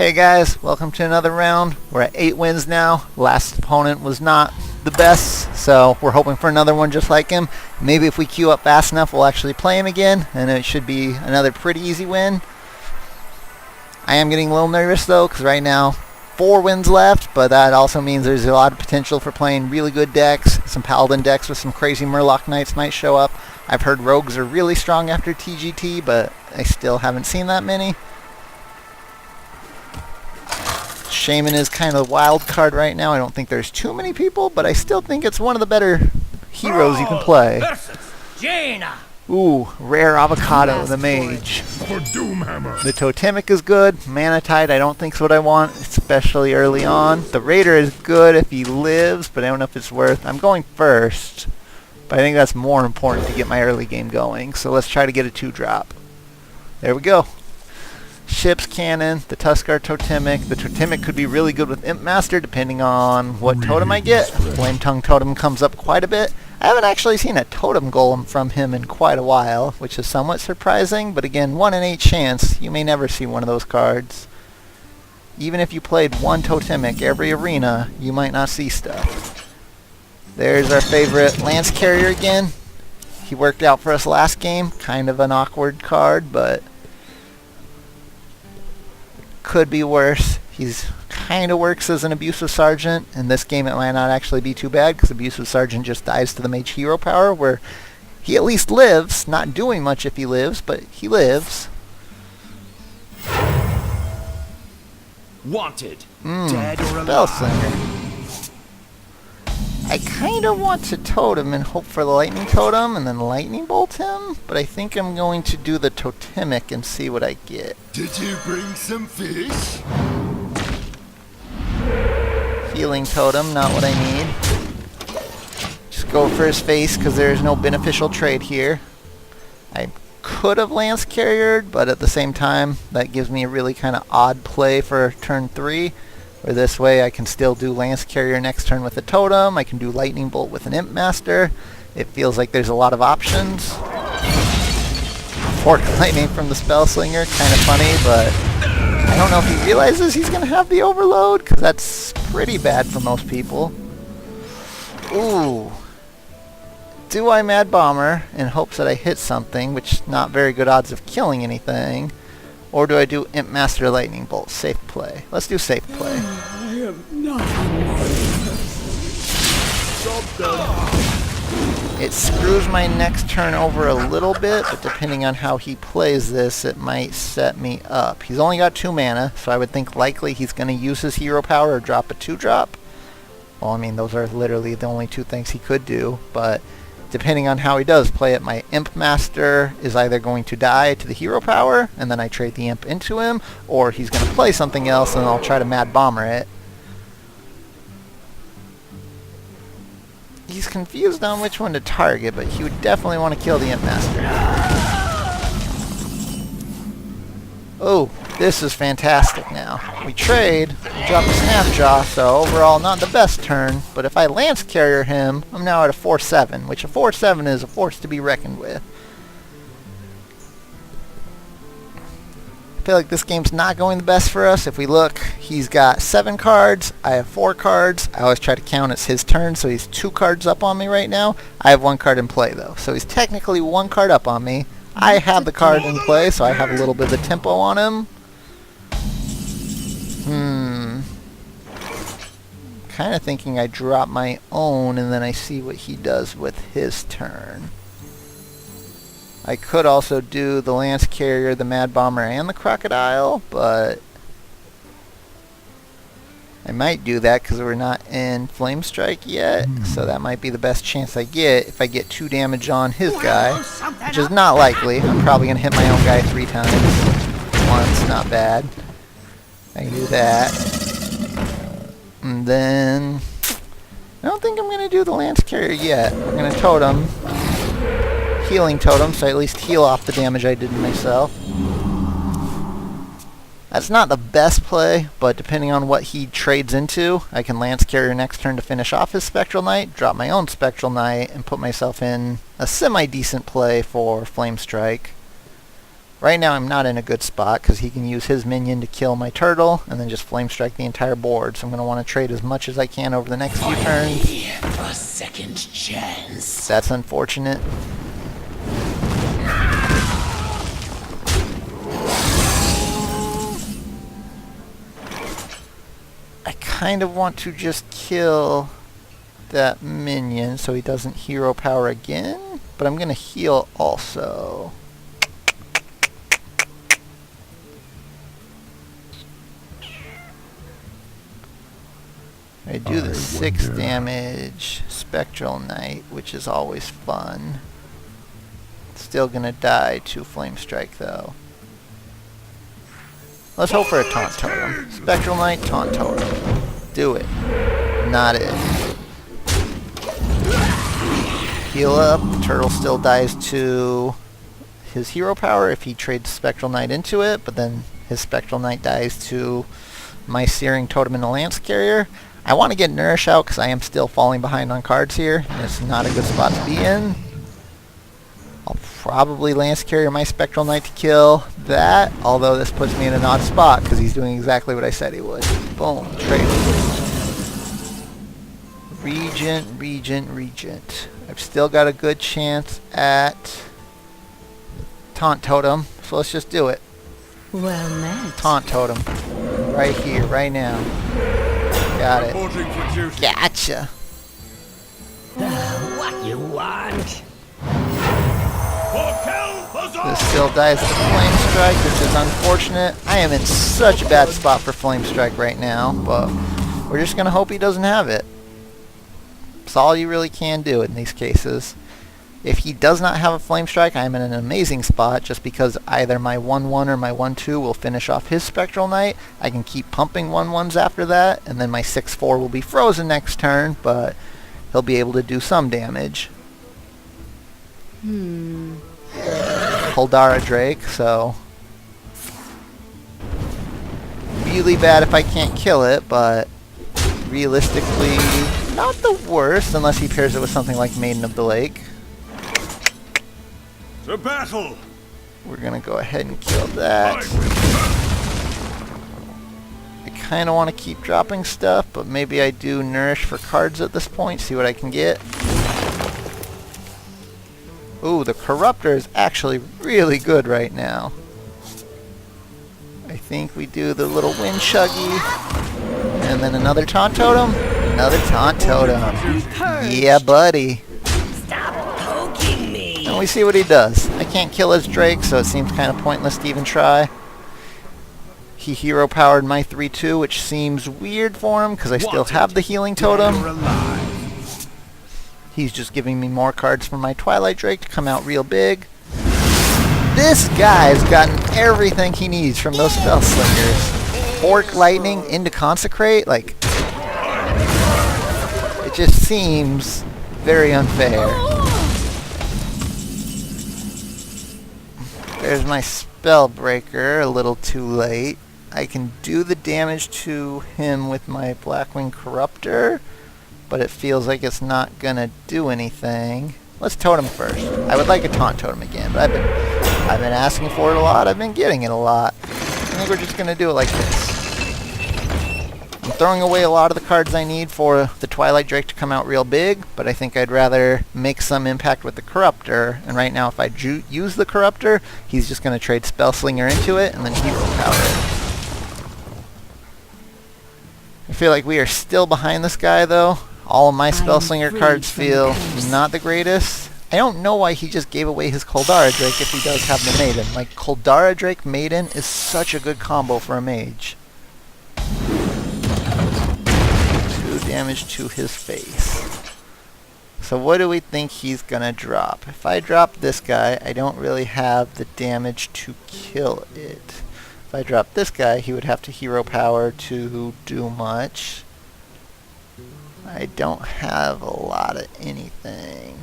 Hey guys, welcome to another round. We're at 8 wins now. Last opponent was not the best, so we're hoping for another one just like him. Maybe if we queue up fast enough, we'll actually play him again, and it should be another pretty easy win. I am getting a little nervous though, because right now 4 wins left, but that also means there's a lot of potential for playing really good decks. Some Paladin decks with some crazy Murloc Knights might show up. I've heard Rogues are really strong after TGT, but I still haven't seen that many. Shaman is kind of a wild card right now. I don't think there's too many people, but I still think it's one of the better heroes you can play. Ooh, rare Avocado, the Mage. The Totemic is good. Manatide I don't think is what I want, especially early on. The Raider is good if he lives, but I don't know if it's worth. I'm going first, but I think that's more important to get my early game going. So let's try to get a 2-drop. There we go. Ships, Cannon, the Tuskar Totemic. The Totemic could be really good with Imp Master depending on what totem I get. Flame Tongue Totem comes up quite a bit. I haven't actually seen a Totem Golem from him in quite a while, which is somewhat surprising, but again, 1 in 8 chance. You may never see one of those cards. Even if you played one Totemic every arena, you might not see stuff. There's our favorite Lance Carrier again. He worked out for us last game. Kind of an awkward card, but could be worse. He's kind of works as an Abusive Sergeant. In this game it might not actually be too bad because Abusive Sergeant just dies to the Mage hero power, where he at least lives, not doing much if he lives, but he lives. Wanted. Dead or Spellslinger. I kind of want to totem and hope for the Lightning Totem and then Lightning Bolt him, but I think I'm going to do the Totemic and see what I get. Did you bring some fish? Healing Totem, not what I need. Just go for his face because there is no beneficial trade here. I could have Lance Carriered, but at the same time, that gives me a really kind of odd play for turn 3. Or this way I can still do Lance Carrier next turn with a Totem. I can do Lightning Bolt with an Imp Master. It feels like there's a lot of options. Fork Lightning from the Spellslinger, kind of funny, but I don't know if he realizes he's going to have the Overload, because that's pretty bad for most people. Ooh. Do I Mad Bomber in hopes that I hit something, which not very good odds of killing anything? Or do I do Imp Master Lightning Bolt? Safe play. Let's do safe play. It screws my next turn over a little bit, but depending on how he plays this, it might set me up. He's only got 2 mana, so I would think likely he's going to use his hero power or drop a 2-drop. Well, I mean, those are literally the only 2 things he could do, but depending on how he does play it, my Imp Master is either going to die to the hero power, and then I trade the Imp into him, or he's going to play something else, and I'll try to Mad Bomber it. He's confused on which one to target, but he would definitely want to kill the Imp Master. Oh, this is fantastic now. We trade, we drop a Snapjaw, so overall not the best turn, but if I Lance Carrier him, I'm now at a 4-7, which a 4-7 is a force to be reckoned with. I feel like this game's not going the best for us. If we look, he's got 7 cards, I have 4 cards. I always try to count it's his turn, so he's 2 cards up on me right now. I have 1 card in play though, so he's technically 1 card up on me. I have the card in play, so I have a little bit of the tempo on him. Kind of thinking I drop my own and then I see what he does with his turn. I could also do the Lance Carrier, the Mad Bomber, and the Crocodile, but I might do that because we're not in Flame Strike yet, so that might be the best chance I get if I get 2 damage on his guy, which is not likely. I'm probably going to hit my own guy 3 times. Once, not bad. I can do that. And then I don't think I'm going to do the Lance Carrier yet. I'm going to Totem. Healing Totem, so I at least heal off the damage I did to myself. That's not the best play, but depending on what he trades into, I can Lance Carrier next turn to finish off his Spectral Knight, drop my own Spectral Knight, and put myself in a semi-decent play for Flame Strike. Right now I'm not in a good spot because he can use his minion to kill my turtle and then just flame strike the entire board. So I'm going to want to trade as much as I can over the next few turns. A second chance. That's unfortunate. I kind of want to just kill that minion so he doesn't hero power again, but I'm going to heal also. I do the 6 damage Spectral Knight, which is always fun. Still gonna die to Flame Strike though. Let's hope for a Taunt Totem. Spectral Knight, Taunt Totem. Do it. Not it. Heal up. Turtle still dies to his hero power if he trades Spectral Knight into it, but then his Spectral Knight dies to my Searing Totem and the Lance Carrier. I want to get Nourish out because I am still falling behind on cards here, and it's not a good spot to be in. I'll probably Lance Carrier my Spectral Knight to kill that, although this puts me in an odd spot because he's doing exactly what I said he would. Boom, trade. Regent, Regent, Regent. I've still got a good chance at Taunt Totem, so let's just do it. Well met. Taunt Totem. Right here, right now. Got it. Gotcha. What you want? This still dies to Flame Strike, which is unfortunate. I am in such a bad spot for Flame Strike right now, but we're just going to hope he doesn't have it. It's all you really can do in these cases. If he does not have a Flame Strike, I'm in an amazing spot just because either my 1-1 or my 1-2 will finish off his Spectral Knight. I can keep pumping 1-1s after that, and then my 6-4 will be frozen next turn, but he'll be able to do some damage. Holdara Drake, so really bad if I can't kill it, but realistically not the worst unless he pairs it with something like Maiden of the Lake. To battle! We're gonna go ahead and kill that. I kinda wanna keep dropping stuff, but maybe I do Nourish for cards at this point, see what I can get. Ooh, the Corruptor is actually really good right now. I think we do the little Wind Chuggy, and then another Taunt Totem, another Taunt Totem. Yeah, buddy. And we see what he does. I can't kill his Drake, so it seems kind of pointless to even try. He hero powered my 3-2, which seems weird for him because I still have the Healing Totem. He's just giving me more cards for my Twilight Drake to come out real big. This guy's gotten everything he needs from those Spell Slingers. Orc Lightning into Consecrate, like, it just seems very unfair. There's my Spellbreaker, a little too late. I can do the damage to him with my Blackwing Corruptor, but it feels like it's not gonna do anything. Let's Totem first. I would like a Taunt Totem again, but I've been asking for it a lot. I've been getting it a lot. I think we're just gonna do it like this. I'm throwing away a lot of the cards I need for the Twilight Drake to come out real big, but I think I'd rather make some impact with the Corruptor. And right now, if I use the Corruptor, he's just gonna trade Spellslinger into it and then hero power it. I feel like we are still behind this guy though. All of my Spellslinger cards feel not the greatest. I don't know why he just gave away his Koldara Drake if he does have the Maiden. Like, Koldara Drake Maiden is such a good combo for a mage. 2 damage to his face. So what do we think he's gonna drop? If I drop this guy, I don't really have the damage to kill it. If I drop this guy, he would have to hero power to do much. I don't have a lot of anything.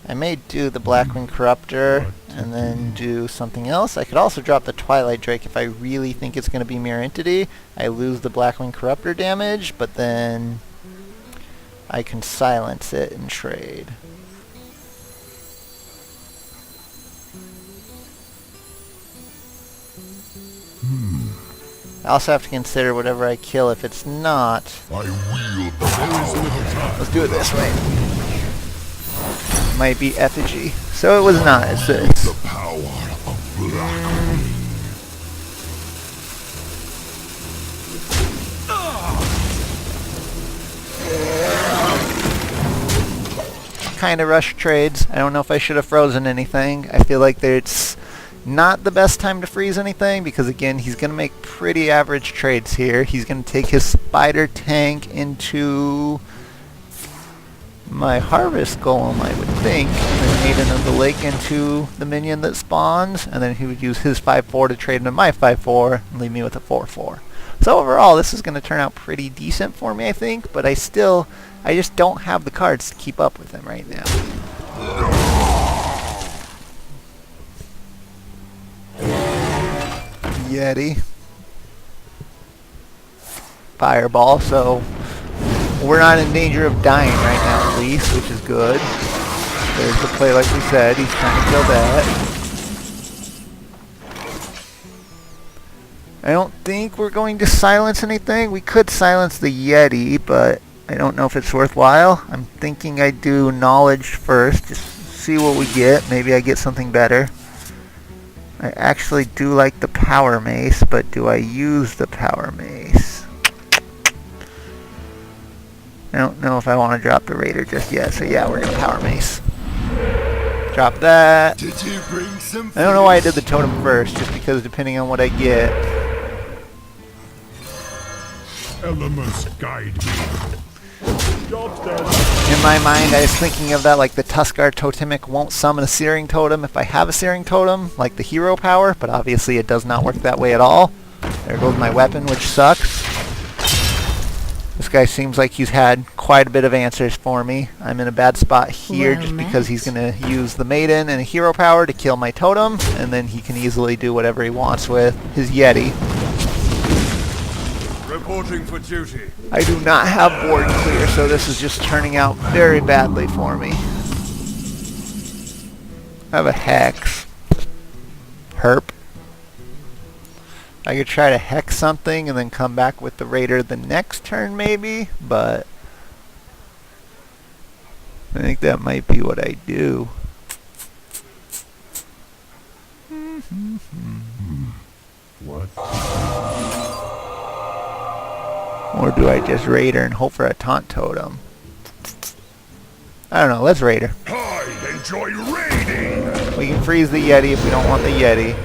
I may do the Blackwing Corruptor and then do something else. I could also drop the Twilight Drake if I really think it's going to be Mirror Entity. I lose the Blackwing Corruptor damage, but then I can silence it and trade. I also have to consider whatever I kill if it's not. I wield the there is little time. Let's do it this way. Might be effigy. So it was not. It's this. The power of black. Kind of rush trades. I don't know if I should have frozen anything. I feel like it's not the best time to freeze anything because again he's going to make pretty average trades here. He's going to take his spider tank into my harvest golem, I would think, and then Maiden of the Lake into the minion that spawns, and then he would use his 5/4 to trade into my 5/4 and leave me with a 4/4. So overall this is going to turn out pretty decent for me, I think, but I just don't have the cards to keep up with him right now. Yeti. Fireball, so we're not in danger of dying right now at least, which is good. There's the play like we said, he's trying to kill that. I don't think we're going to silence anything. We could silence the Yeti, but I don't know if it's worthwhile. I'm thinking I do knowledge first, just see what we get. Maybe I get something better. I actually do like the power mace, but do I use the power mace? I don't know if I want to drop the raider just yet, so yeah, we're going to power mace. Drop that. Did you bring some I don't know why I did the totem first, just because depending on what I get. elements guide me? In my mind, I was thinking of that like the Tuskar Totemic won't summon a Searing Totem if I have a Searing Totem, like the hero power, but obviously it does not work that way at all. There goes my weapon, which sucks. This guy seems like he's had quite a bit of answers for me. I'm in a bad spot here Well just because he's going to use the Maiden and a hero power to kill my totem, and then he can easily do whatever he wants with his Yeti. Reporting for duty. I do not have board clear, so this is just turning out very badly for me. I have a Hex. Herp. I could try to Hex something and then come back with the Raider the next turn maybe, but I think that might be what I do. What? Or do I just Raider and hope for a Taunt Totem? I don't know, let's Raider. I enjoy raiding! We can freeze the Yeti if we don't want the Yeti.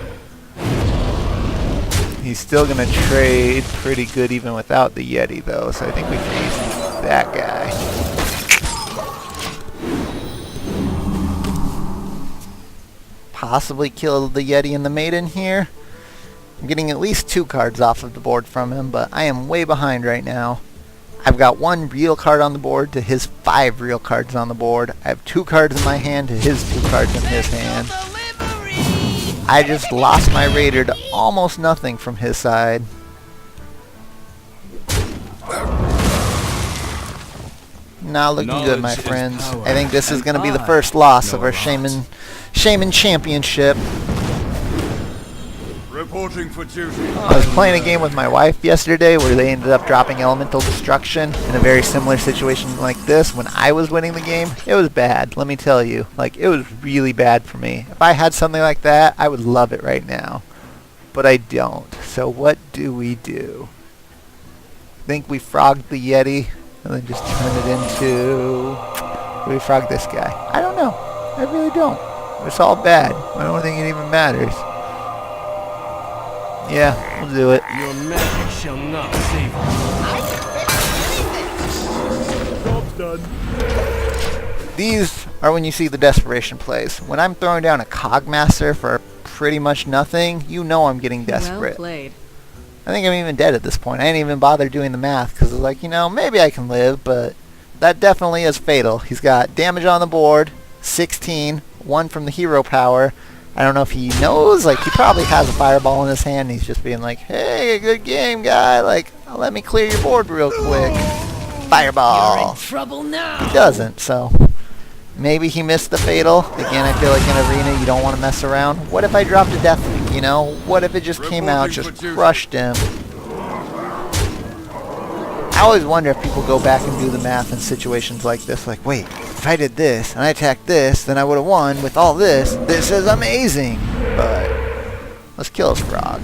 He's still going to trade pretty good even without the Yeti though, so I think we freeze that guy. Possibly kill the Yeti and the Maiden here. I'm getting at least 2 cards off of the board from him, but I am way behind right now. I've got 1 real card on the board to his 5 real cards on the board. I have 2 cards in my hand to his 2 cards in his hand. I just lost my Raider to almost nothing from his side. Not looking good, my friends. I think this is going to be the first loss of our Shaman Championship. Reporting for duty. I was playing a game with my wife yesterday where they ended up dropping Elemental Destruction in a very similar situation like this. When I was winning the game, it was bad, let me tell you. Like, it was really bad for me. If I had something like that, I would love it right now. But I don't. So what do? I think we frogged the Yeti and then just turn it into... we frog this guy? I don't know. I really don't. It's all bad. I don't think it even matters. Yeah, we'll do it. Your magic shall not save you. Job's done. These are when you see the desperation plays. When I'm throwing down a Cogmaster for pretty much nothing, you know I'm getting Well desperate. played. I think I'm even dead at this point. I didn't even bother doing the math because I was like, you know, maybe I can live, but that definitely is fatal. He's got damage on the board, 16, 1 from the hero power. I don't know if he knows, like he probably has a fireball in his hand and he's just being like, hey, good game, guy, like, let me clear your board real quick. Fireball. You're in trouble now. He doesn't, so maybe he missed the fatal. Again, I feel like in Arena you don't want to mess around. What if I dropped a Death Link, you know? What if it just came out, just crushed him? always wonder if people go back and do the math in situations like this. Like, wait, if I did this and I attacked this, then I would have won with all this. This is amazing. But let's kill a frog.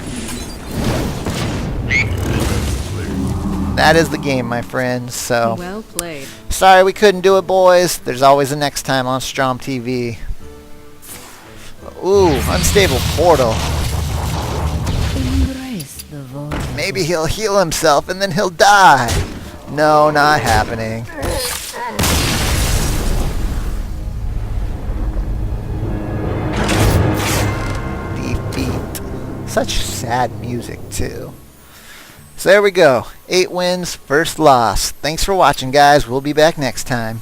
That is the game, my friends. So Well played. sorry we couldn't do it, boys. There's always a next time on StrommTV. Ooh, unstable portal. Embrace the void. Maybe he'll heal himself and then he'll die. No, not happening. Defeat. Such sad music, too. So there we go. 8 wins, first loss. Thanks for watching, guys. We'll be back next time.